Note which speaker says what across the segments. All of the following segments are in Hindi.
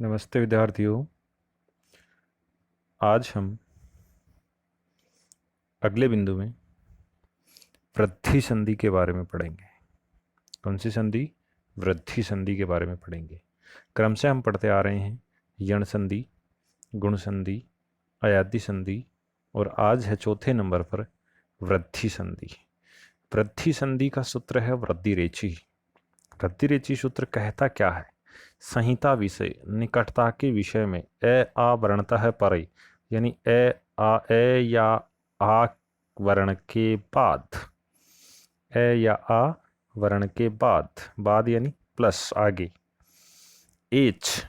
Speaker 1: नमस्ते विद्यार्थियों। आज हम अगले बिंदु में वृद्धि संधि के बारे में पढ़ेंगे। कौन सी संधि? वृद्धि संधि के बारे में पढ़ेंगे। क्रम से हम पढ़ते आ रहे हैं यण संधि, गुण संधि, अयादि संधि और आज है चौथे नंबर पर वृद्धि संधि। वृद्धि संधि का सूत्र है वृद्धि रेचि। वृद्धि रेचि सूत्र कहता क्या है? संहिता विषय निकटता के विषय में ए आ वर्णतः परे, यानी ए या आ वर्ण के बाद, ए या आ वर्ण के बाद यानी प्लस आगे, एच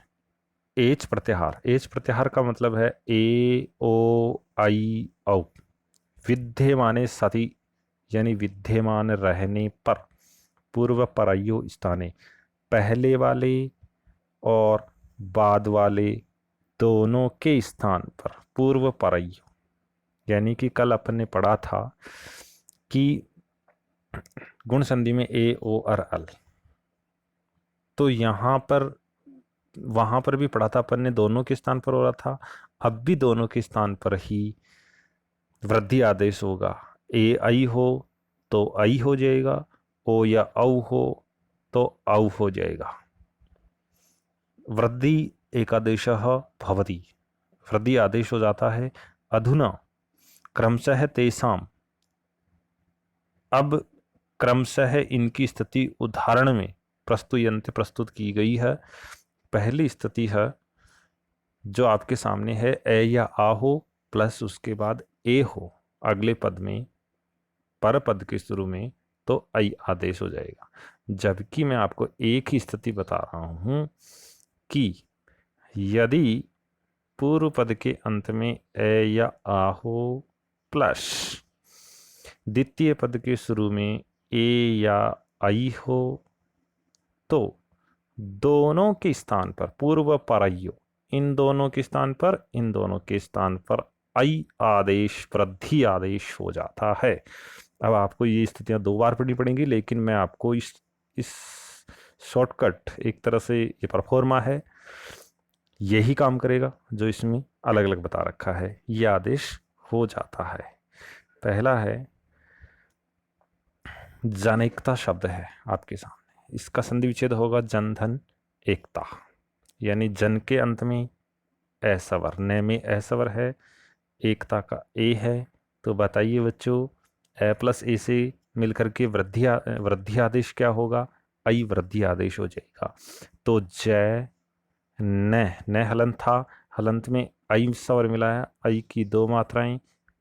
Speaker 1: एच प्रत्याहार। एच प्रत्याहार का मतलब है ए ओ आई औ। विद्यमाने सति यानी विद्यमान रहने पर, पूर्व परयो स्थाने, पहले वाले और बाद वाले दोनों के स्थान पर पूर्व परयो। यानी कि कल अपन ने पढ़ा था कि गुण संधि में ए ओ और अल, तो यहाँ पर वहाँ पर भी पढ़ा था अपन ने, दोनों के स्थान पर हो रहा था। अब भी दोनों के स्थान पर ही वृद्धि आदेश होगा। ए आई हो तो आई हो जाएगा, ओ या औ हो तो औ हो जाएगा। वृद्धि एकादेशः भवति, वृद्धि आदेश हो जाता है। अधुना क्रमशः तेषाम, अब क्रमशः इनकी स्थिति उदाहरण में प्रस्तुत की गई है। पहली स्थिति है जो आपके सामने है, ए या आ हो प्लस उसके बाद ए हो अगले पद में, पर पद के शुरू में, तो आई आदेश हो जाएगा। जबकि मैं आपको एक ही स्थिति बता रहा हूं कि यदि पूर्व पद के अंत में ए या आ हो प्लस द्वितीय पद के शुरू में ए या आई हो, तो दोनों के स्थान पर पूर्व परयो, इन दोनों के स्थान पर आई आदेश, वृद्धि आदेश हो जाता है। अब आपको ये स्थितियां दो बार पढ़नी पड़ेंगी, लेकिन मैं आपको इस शॉर्टकट, एक तरह से ये परफॉर्मा है, यही काम करेगा जो इसमें अलग अलग बता रखा है। ये आदेश हो जाता है। पहला है जनेकता शब्द है आपके सामने, इसका संधि विच्छेद होगा जन धन एकता। यानी जन के अंत में असवर, न में असवर है, एकता का ए है, तो बताइए बच्चों, ए प्लस ए से मिलकर के वृद्धि आदेश क्या होगा? आई वृद्धि आदेश हो जाएगा। तो जय न हलंत था, हलंत में आई स्वर मिलाया, आई की दो मात्राएं,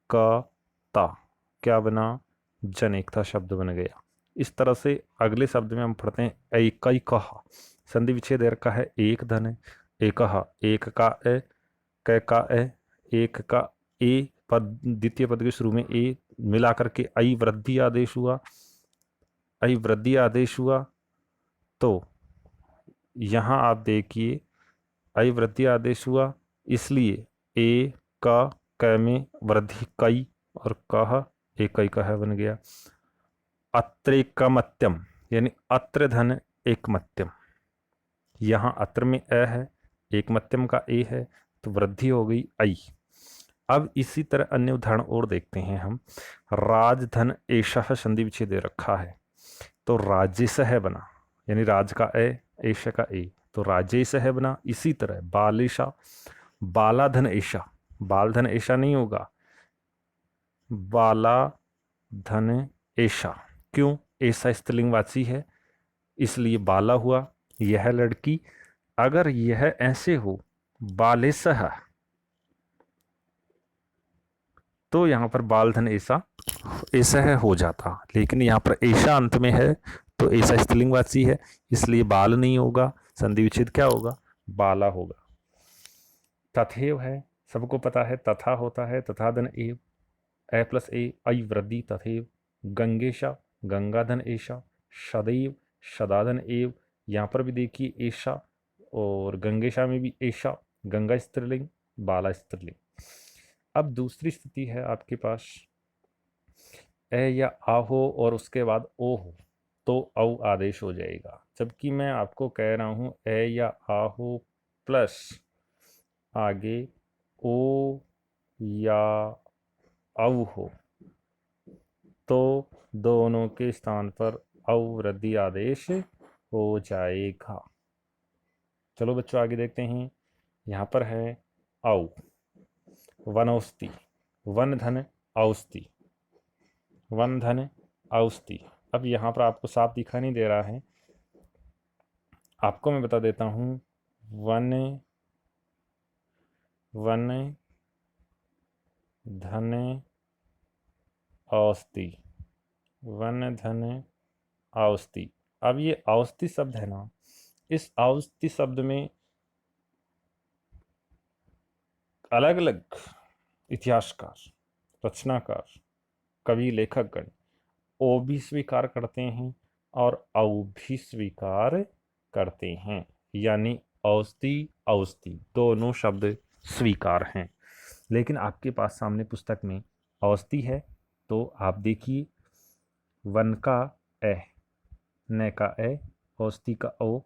Speaker 1: क ता, क्या बना? जनेकता शब्द बन गया। इस तरह से अगले शब्द में हम पढ़ते हैं एक कहा, संधि विच्छेद का है, एक धन है, एक का ए, क का ए, एक का ए, पद द्वितीय पद के शुरू में ए मिला करके आई वृद्धि आदेश हुआ। आई वृद्धि आदेश हुआ तो यहां आप देखिए आई वृद्धि आदेश हुआ, इसलिए ए क में वृद्धि कई और कह एक कह बन गया। अत्रेकमत्यम, यानी अत्र धन एकमत्यम, यहां अत्र में अ है, एकमत्यम का ए है, तो वृद्धि हो गई आई। अब इसी तरह अन्य उदाहरण और देखते हैं हम। राजधन एषः संधि विच्छेद दे रखा है, तो राजेश है बना, यानी राज का ए, एश का ए, तो राजेश है बना। इसी तरह बालेशा, बालाधन ऐशा, बालधन ऐशा नहीं होगा, बाला धन ऐशा। क्यों? ऐसा स्त्रीलिंगवाची है, इसलिए बाला हुआ। यह लड़की, अगर यह ऐसे हो बालेसह, तो यहां पर बालधन ऐसा ऐसा है हो जाता, लेकिन यहां पर ऐशा अंत में है, तो ऐसा स्त्रीलिंगवाची है, इसलिए बाल नहीं होगा, संधि विच्छेद क्या होगा? बाला होगा। तथेव है, सबको पता है तथा होता है, तथा धन एव, ए प्लस ए आई वृद्धि तथेव। गंगेशा, गंगाधन एशा, सदैव, सदाधन एव, यहाँ पर भी देखिए एशा, और गंगेशा में भी एशा, गंगा स्त्रीलिंग, बाला स्त्रीलिंग। अब दूसरी स्थिति है आपके पास, ए या आ हो और उसके बाद ओ हो, तो औ आदेश हो जाएगा। जबकि मैं आपको कह रहा हूं ए या आ हो प्लस आगे ओ या औ हो तो दोनों के स्थान पर अवृद्धि आदेश हो जाएगा। चलो बच्चों आगे देखते हैं। यहाँ पर है औ, वनौस्ति, वन धन औस्ति, वन धन औस्ति। अब यहाँ पर आपको साफ दिखाई नहीं दे रहा है, आपको मैं बता देता हूँ। वन वन धन औस्ति, वन धन औस्ति। अब ये औस्ति शब्द है ना, इस औस्ति शब्द में अलग अलग इतिहासकार, रचनाकार, कवि, लेखकगण ओ भी स्वीकार करते हैं और औ भी स्वीकार करते हैं, यानी औस्ति औस्ति दोनों शब्द स्वीकार हैं। लेकिन आपके पास सामने पुस्तक में औस्ति है, तो आप देखिए वन का ए, न का ए, औस्ति का ओ,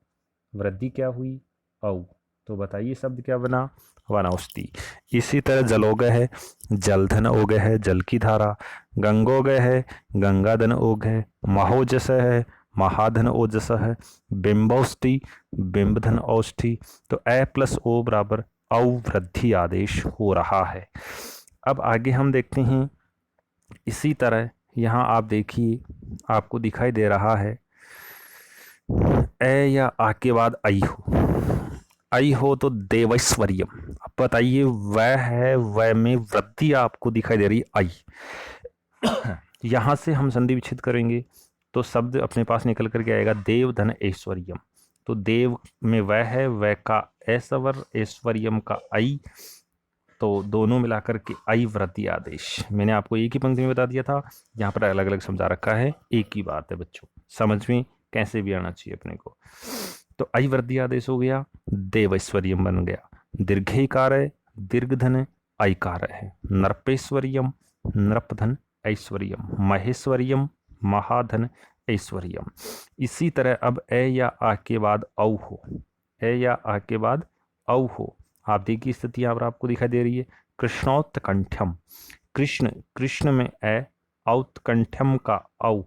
Speaker 1: वृद्धि क्या हुई औ, तो बताइए शब्द क्या बना, वनौस्ति। इसी तरह जलोगय है, जलधन ओगय है, जल की धारा। गंगोगय है, गंगाधन ओग है। महोजस है, महाधन ओजस है। बिंबौष्टि, बिंबधन औष्ठी। तो ए प्लस ओ बराबर अवृद्धि आदेश हो रहा है। अब आगे हम देखते हैं। इसी तरह यहाँ आप देखिए, आपको दिखाई दे रहा है ए या आ के बाद आई हो, आई हो तो देवैश्वर्यम। अब बताइए वह है, वह में वृद्धि आपको दिखाई दे रही आई। यहां से हम संधि विच्छेद करेंगे तो शब्द अपने पास निकल करके आएगा देव धन ऐश्वर्यम। तो देव में वह है, वह का ऐश्वर, ऐश्वर्यम का आई, तो दोनों मिलाकर के आई वृद्धि आदेश। मैंने आपको एक ही पंक्ति में बता दिया था, यहाँ पर अलग अलग समझा रखा है, एक ही बात है बच्चों, समझ में कैसे भी आना चाहिए अपने को। तो आई वृद्धि आदेश हो गया, देवैश्वर्यम बन गया। दीर्घकार है, दीर्घधन आईकार है। नरपेश्वर्यम, नृपधन ऐश्वर्यम। महेश्वर्यम, महाधन ऐश्वर्यम। इसी तरह अब ए या आ के बाद औ हो, ए या आ के बाद औ हो, आप देखिए स्थिति यहाँ पर आपको दिखाई दे रही है। कृष्णोत्कंठ्यम, कृष्ण, कृष्ण में ए, औत्कंठ्यम का औ,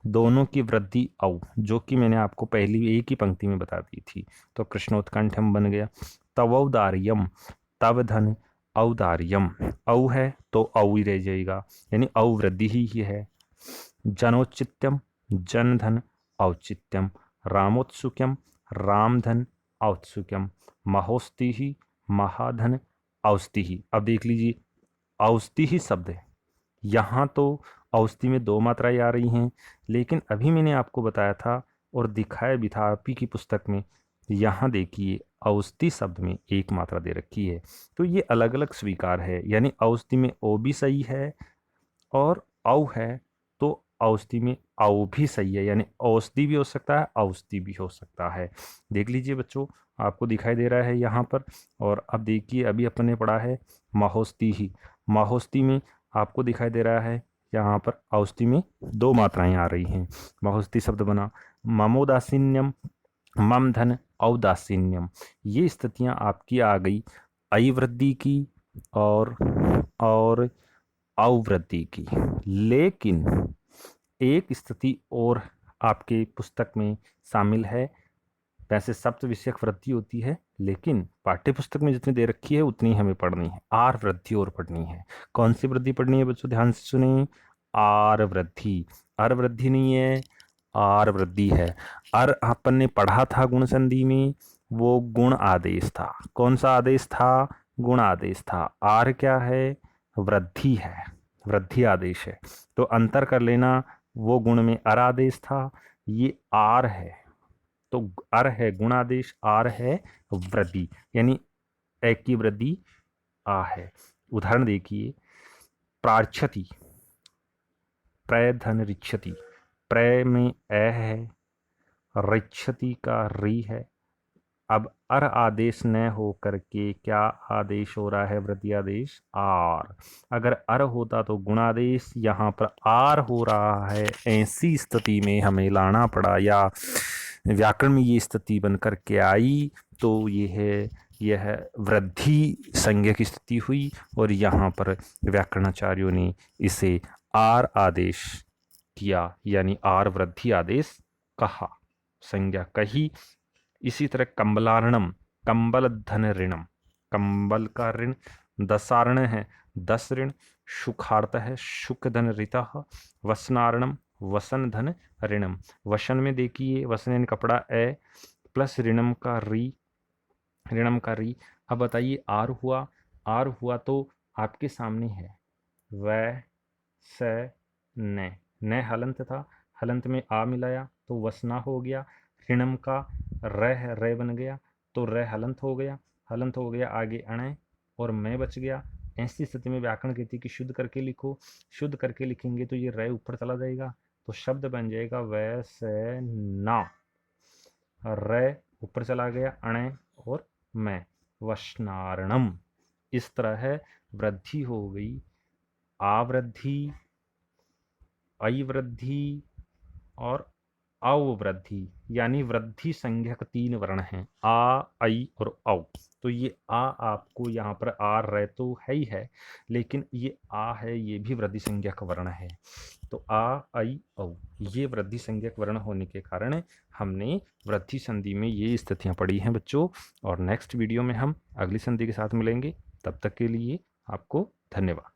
Speaker 1: दोनों की वृद्धि औ, जो कि मैंने आपको पहली एक ही पंक्ति में बता दी थी, तो कृष्णोत्कंठ्यम बन गया। तवौदार्यम, तव धन औदार्यम, औ है तो औ ही रह जाएगा, यानी अवृद्धि ही है। जनोचित्यम, जन धन औचित्यम। रामोत्सुक्यम, रामधन औत्सुक्यम। महोस्ति ही, महाधन औस्ति ही। अब देख लीजिए औस्ति ही शब्द है, यहाँ तो औस्ति में दो मात्राएं आ रही हैं, लेकिन अभी मैंने आपको बताया था और दिखाया भी था आपी की पुस्तक में, यहाँ देखिए औस्ति शब्द में एक मात्रा दे रखी है। तो ये अलग अलग स्वीकार है, यानी औस्ति में ओ भी सही है और औ है, तो औस्ति में औ भी सही है, यानी औस्ति भी हो सकता है, औस्ति भी हो सकता है। देख लीजिए बच्चों, आपको दिखाई दे रहा है यहाँ पर। और अब देखिए अभी अपन ने पढ़ा है महोस्ति ही, महोस्ति में आपको दिखाई दे रहा है यहाँ पर औस्ति में दो मात्राएं आ रही हैं। महोस्ति शब्द बना ममोदासीन्यम, मम धन औदासीन्यम। ये स्थितियां आपकी आ गई आई वृद्धि की और अवृद्धि की। लेकिन एक स्थिति और आपके पुस्तक में शामिल है। वैसे सप्त विषयक वृद्धि होती है, लेकिन पाठ्य पुस्तक में जितनी दे रखी है उतनी हमें पढ़नी है। आर वृद्धि और पढ़नी है। कौन सी वृद्धि पढ़नी है बच्चों, ध्यान से सुने। आर वृद्धि, अर वृद्धि नहीं है, आर वृद्धि है। अर अपन ने पढ़ा था गुण संधि में, वो गुण आदेश था। कौन सा आदेश था, गुण आदेश था। आर क्या है, वृद्धि है, वृद्धि आदेश है। तो अंतर कर लेना, वो गुण में अर आदेश था, ये आर है, तो अर है गुणादेश, आर है वृद्धि, यानी ए की वृद्धि आ है। उदाहरण देखिए, प्रार्छति, प्रय धन रिच्छति, प्रय में ए है, रिच्छति का री है। अब अर आदेश न हो करके क्या आदेश हो रहा है, वृद्धि आदेश आर। अगर अर होता तो गुणादेश, यहाँ पर आर हो रहा है। ऐसी स्थिति में हमें लाना पड़ा, या व्याकरण में ये स्थिति बन करके आई तो यह वृद्धि संज्ञा की स्थिति हुई और यहाँ पर व्याकरणाचार्यों ने इसे आर आदेश किया, यानी आर वृद्धि आदेश कहा, संज्ञा कही। इसी तरह कंबलार्णम, कंबल धन ऋणम, कंबल का ऋण, दसार्ण है 10 ऋण, सुखार्थ है सुख धन ऋतः, वसनार्णम वसन धन ऋणम। वसन में देखिए वसन यानी कपड़ा ए प्लस ऋणम का री, ऋणम का री। अब बताइए आर हुआ, आर हुआ तो आपके सामने है वै से न हलंत था, हलंत में आ मिलाया तो वसना हो गया। ऋणम का रे बन गया तो रे हलंत हो गया, हलंत हो गया, आगे अणय और मैं बच गया। ऐसी स्थिति में व्याकरण कहती है कि शुद्ध करके लिखो, शुद्ध करके लिखेंगे तो ये रे ऊपर चला जाएगा तो शब्द बन जाएगा वै से ना, रे ऊपर चला गया, अणय और मैं, वशनार्णम। इस तरह है वृद्धि हो गई, आवृद्धि, अवृद्धि और अवृद्धि, यानी वृद्धि संज्ञक 3 वर्ण हैं, आ, आई और औ। तो ये आ आपको यहाँ पर आ रहे तो है ही है, लेकिन ये आ है ये भी वृद्धि संज्ञक वर्ण है। तो आ, आई, औ ये वृद्धि संज्ञक वर्ण होने के कारण हमने वृद्धि संधि में ये स्थितियां पढ़ी हैं बच्चों। और नेक्स्ट वीडियो में हम अगली संधि के साथ मिलेंगे, तब तक के लिए आपको धन्यवाद।